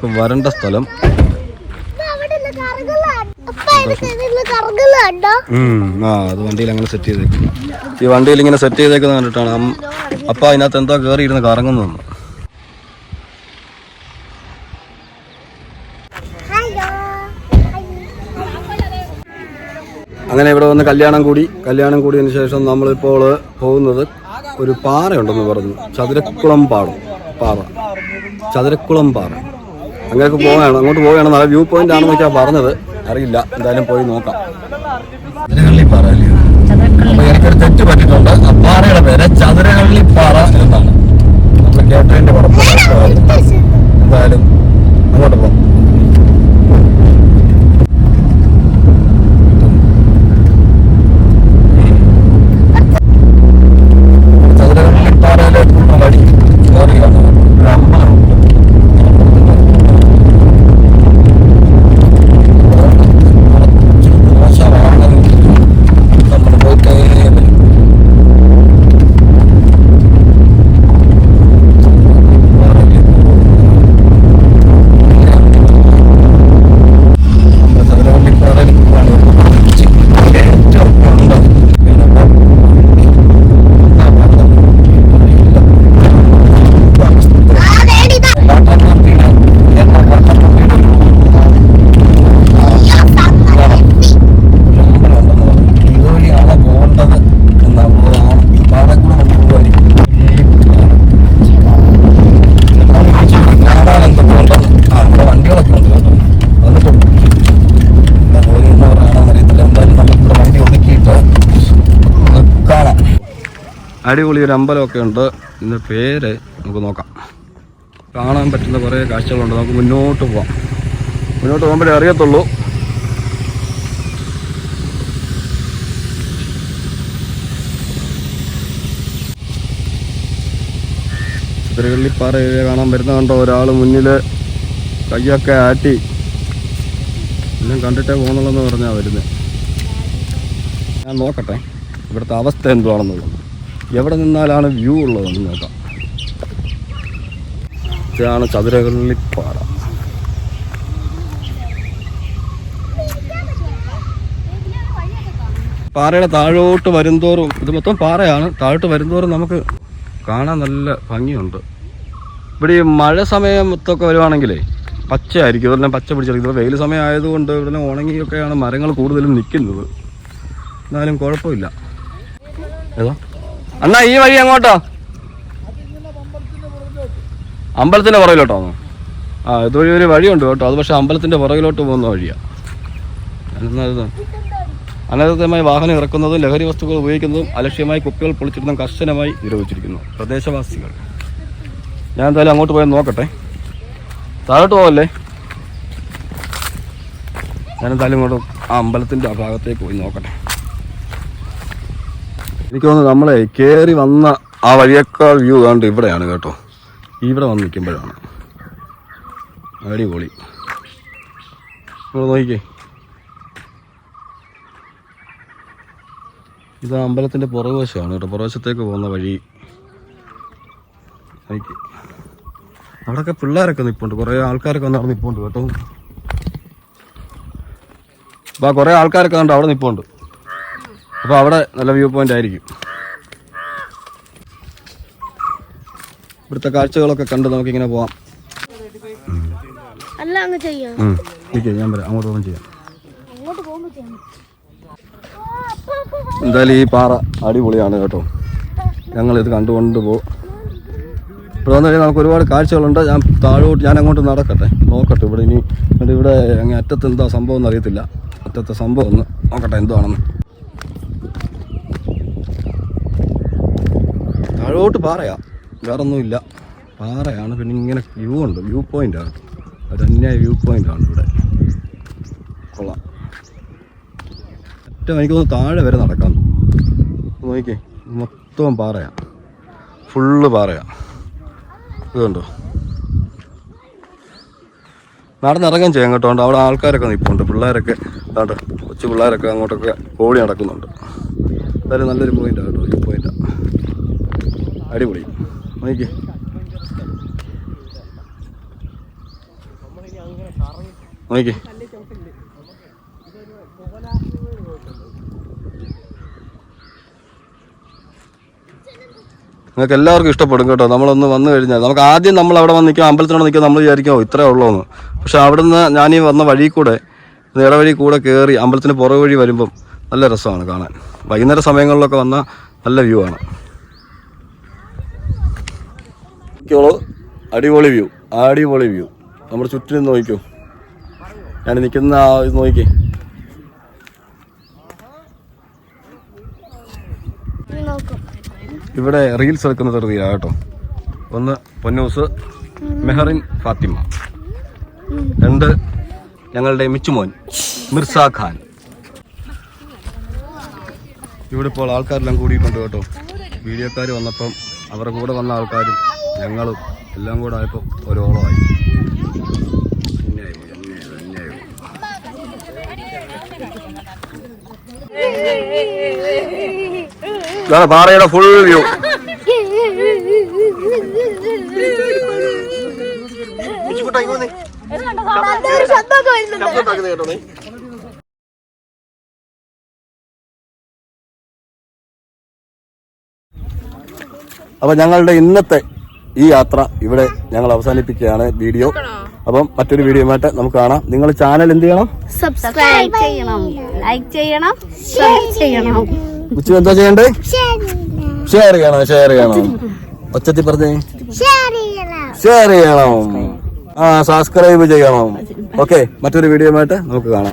നമുക്ക് വരേണ്ട സ്ഥലം. അത് വണ്ടിയിൽ അങ്ങനെ സെറ്റ് ചെയ്തേക്കുന്നു. ഈ വണ്ടിയിൽ ഇങ്ങനെ സെറ്റ് ചെയ്തേക്കുന്നത് കണ്ടിട്ടാണ് അപ്പ അതിനകത്ത് എന്തോ കയറി ഇരുന്ന് കറങ്ങുന്നു. അങ്ങനെ ഇവിടെ വന്ന് കല്യാണം കൂടിയതിന് ശേഷം നമ്മളിപ്പോൾ പോകുന്നത് ഒരു പാറയുണ്ടെന്ന് പറഞ്ഞു. ചതുരക്കുളം പാറ. അങ്ങോട്ട് പോവുകയാണ്. നല്ല വ്യൂ പോയിന്റ് ആണെന്നൊക്കെയാണ് പറഞ്ഞത്. അറിയില്ല, എന്തായാലും പോയി നോക്കാം. ചതുരകള്ളിപ്പാറ അല്ലേ? അപ്പൊ എനിക്കൊരു തെറ്റ് പറ്റിയിട്ടുണ്ട്. ആ പാറയുടെ പേര് ചതുരകള്ളിപ്പാറ എന്നാണ്. നമ്മൾ കേട്ടതിന്റെ പുറത്ത് എന്തായാലും അങ്ങോട്ട് പോകാം. ചതുരകള്ളിപ്പാറയിലേക്കുള്ള വഴി കയറിയാണ്. ഒരു അമ്പലമുണ്ട്. അടിപൊളി ഒരു അമ്പലമൊക്കെ ഉണ്ട്. ഇതിൻ്റെ പേര് നമുക്ക് നോക്കാം. കാണാൻ പറ്റുന്ന കുറേ കാഴ്ചകളുണ്ട്. നമുക്ക് മുന്നോട്ട് പോകുമ്പോഴേ അറിയത്തുള്ളൂ. ചതുരകള്ളിപ്പാറ കാണാൻ വരുന്ന കണ്ടോ, ഒരാൾ മുന്നിൽ കയ്യൊക്കെ ആട്ടി എല്ലാം കണ്ടിട്ടേ പോകുന്നുള്ളെന്ന് പറഞ്ഞാൽ വരുന്നത്. ഞാൻ നോക്കട്ടെ ഇവിടുത്തെ അവസ്ഥ എന്തുവാണെന്നുള്ളത്. എവിടെ നിന്നാലാണ് വ്യൂ ഉള്ളതെന്ന് നോക്കാം. ഇതാണ് ചതുരകള്ളിപ്പാറ. പാറയുടെ താഴോട്ട് വരുംതോറും, ഇത് മൊത്തം പാറയാണ്, താഴോട്ട് വരുംതോറും നമുക്ക് കാണാൻ നല്ല ഭംഗിയുണ്ട്. ഇവിടെ ഈ മഴ സമയത്തൊക്കെ വരുവാണെങ്കിലേ പച്ചയായിരിക്കും. ഇതെല്ലാം പച്ച പിടിച്ചിരിക്കും. ഇവിടെ വെയിൽ സമയം ആയതുകൊണ്ട് ഇവിടെ ഉണങ്ങിയൊക്കെയാണ് മരങ്ങൾ കൂടുതലും നിൽക്കുന്നത്. എന്നാലും കുഴപ്പമില്ല. ഏതാ അണ്ണാ ഈ വഴി അങ്ങോട്ടോ? അമ്പലത്തിന്റെ പുറകിലോട്ടാണോ? ഇതുവഴി ഒരു വഴിയുണ്ട് കേട്ടോ. അത് പക്ഷെ അമ്പലത്തിന്റെ പുറകിലോട്ട് പോകുന്ന വഴിയാണ്. അനധികൃതമായി വാഹനം ഇറക്കുന്നതും ലഹരി വസ്തുക്കൾ ഉപയോഗിക്കുന്നതും അലക്ഷ്യമായി കുപ്പികൾ പൊളിച്ചിടുന്നതും കർശനമായി നിരോധിച്ചിരിക്കുന്നു പ്രദേശവാസികൾ. ഞാൻ എന്തായാലും അങ്ങോട്ട് പോയി നോക്കട്ടെ. താഴോട്ട് പോവല്ലേ? ഞാനെന്തായാലും ഇങ്ങോട്ട് ആ അമ്പലത്തിന്റെ ആ ഭാഗത്തേക്ക് പോയി നോക്കട്ടെ. എനിക്ക് തോന്നുന്നു നമ്മളെ കയറി വന്ന ആ വഴിയേക്കാൾ വ്യൂ കണ്ട് ഇവിടെയാണ് കേട്ടോ. ഇവിടെ വന്ന് നിൽക്കുമ്പോഴാണ് അടിപൊളി. നിങ്ങൾ നോക്കിക്കേ, ഇത് അമ്പലത്തിൻ്റെ പുറകുവശമാണ് കേട്ടോ. പുറവശത്തേക്ക് പോകുന്ന വഴി. അവിടെയൊക്കെ പിള്ളേരൊക്കെ നിൽപ്പുണ്ട്. കുറേ ആൾക്കാരൊക്കെ വന്ന് അവിടെ നിൽപ്പുണ്ട് കേട്ടോ. അപ്പോൾ കുറേ ആൾക്കാരൊക്കെ കണ്ട് അവിടെ നിൽപ്പുണ്ട്. അപ്പോൾ അവിടെ നല്ല വ്യൂ പോയിന്റ് ആയിരിക്കും. ഇവിടുത്തെ കാഴ്ചകളൊക്കെ കണ്ട് നമുക്കിങ്ങനെ പോവാം. ഞാൻ പറയാം, അങ്ങോട്ട് പോകുമ്പോൾ ചെയ്യാം. എന്തായാലും ഈ പാറ അടിപൊളിയാണ് കേട്ടോ. ഞങ്ങളിത് കണ്ടുകൊണ്ട് പോകും. ഇവിടെ വന്നു കഴിഞ്ഞാൽ നമുക്ക് ഒരുപാട് കാഴ്ചകളുണ്ട്. ഞാൻ അങ്ങോട്ട് നടക്കട്ടെ, നോക്കട്ടെ. ഇവിടെ അങ്ങ് അറ്റത്ത് എന്താ സംഭവം എന്ന് അറിയത്തില്ല. അറ്റത്തെ സംഭവം ഒന്ന് നോക്കട്ടെ എന്താണെന്ന്. താഴോട്ട് പാറയാ, വേറൊന്നുമില്ല. പാറയാണ്. പിന്നെ ഇങ്ങനെ വ്യൂ ഉണ്ട്. വ്യൂ പോയിൻ്റാണ്. ഒരു അന്യായ വ്യൂ പോയിൻ്റാണ് ഇവിടെ. കൊള്ളാം. ഏറ്റവും എനിക്ക് തോന്നുന്നു താഴെ വരെ നടക്കാം. നോക്കിക്കേ, മൊത്തം പാറയാണ്. ഫുള്ള് പാറയാണ്. ഇതുണ്ടോ? നടന്നിറങ്ങുകയും ചെയ്യാൻ കേട്ടോ. അവിടെ ആൾക്കാരൊക്കെ നിൽപ്പുണ്ട്. പിള്ളേരൊക്കെ കേട്ടോ, കൊച്ചു പിള്ളേരൊക്കെ അങ്ങോട്ടൊക്കെ ഓടി നടക്കുന്നുണ്ട്. എന്തായാലും നല്ലൊരു പോയിൻ്റാണ് കേട്ടോ. വ്യൂ പോയിൻ്റാണ്. അടിപൊളി. നോക്കിക്കേ, നോക്കി. നിങ്ങൾക്ക് എല്ലാവർക്കും ഇഷ്ടപ്പെടും കേട്ടോ. നമ്മളൊന്ന് വന്നു കഴിഞ്ഞാൽ നമുക്ക് ആദ്യം നമ്മൾ അവിടെ വന്ന് നിൽക്കുക, അമ്പലത്തിനോട് നിൽക്കുക, നമ്മൾ വിചാരിക്കുമോ ഇത്രേ ഉള്ളൂന്ന്. പക്ഷെ അവിടുന്ന് ഞാനീ വന്ന വഴി കൂടെ ഇടവഴി കൂടെ കയറി അമ്പലത്തിന് പുറകു വഴി വരുമ്പം നല്ല രസമാണ് കാണാൻ. വൈകുന്നേര സമയങ്ങളിലൊക്കെ വന്നാൽ നല്ല വ്യൂ ആണ്. അടിപൊളി വ്യൂ, അടിപൊളി വ്യൂ. നമ്മുടെ ചുറ്റിനും നോക്കിക്കോ. ഞാൻ നിൽക്കുന്ന ഇത് നോക്കി. ഇവിടെ റീൽസ് എടുക്കുന്നത് റിയ കേട്ടോ. ഒന്ന് പൊന്നൂസ്, മെഹറിൻ ഫാത്തിമ, 2 ഞങ്ങളുടെ മിച്ചുമോൻ മിർസ ഖാൻ. ഇവിടെ ഇപ്പോൾ ആൾക്കാരെല്ലാം കൂടിയിട്ടുണ്ട് കേട്ടോ. വീഡിയോക്കാർ വന്നപ്പം അവരുടെ കൂടെ വന്ന ആൾക്കാരും ഞങ്ങളും എല്ലാം കൂടെ ആയപ്പോൾ ഒരോളമായി. ഇതാണ് പാറയുടെ ഫുൾ വ്യൂ. അപ്പൊ ഞങ്ങളുടെ ഇന്നത്തെ ഈ യാത്ര ഇവിടെ ഞങ്ങൾ അവസാനിപ്പിക്കുകയാണ് വീഡിയോ. അപ്പം മറ്റൊരു വീഡിയോയുമായിട്ട് നമുക്ക് കാണാം. നിങ്ങൾ ചാനൽ എന്ത് ചെയ്യണം? സബ്സ്ക്രൈബ് ചെയ്യണം, ലൈക്ക് ചെയ്യണം, ഷെയർ ചെയ്യണം. ഉച്ച എന്താ ചെയ്യണ്ടേ? ഷെയർ ചെയ്യണം. ഒച്ചത്തി പറഞ്ഞേ, ഷെയർ ചെയ്യണം. സബ്സ്ക്രൈബ് ചെയ്യണം. ഓക്കെ, മറ്റൊരു വീഡിയോയുമായിട്ട് നമുക്ക് കാണാം.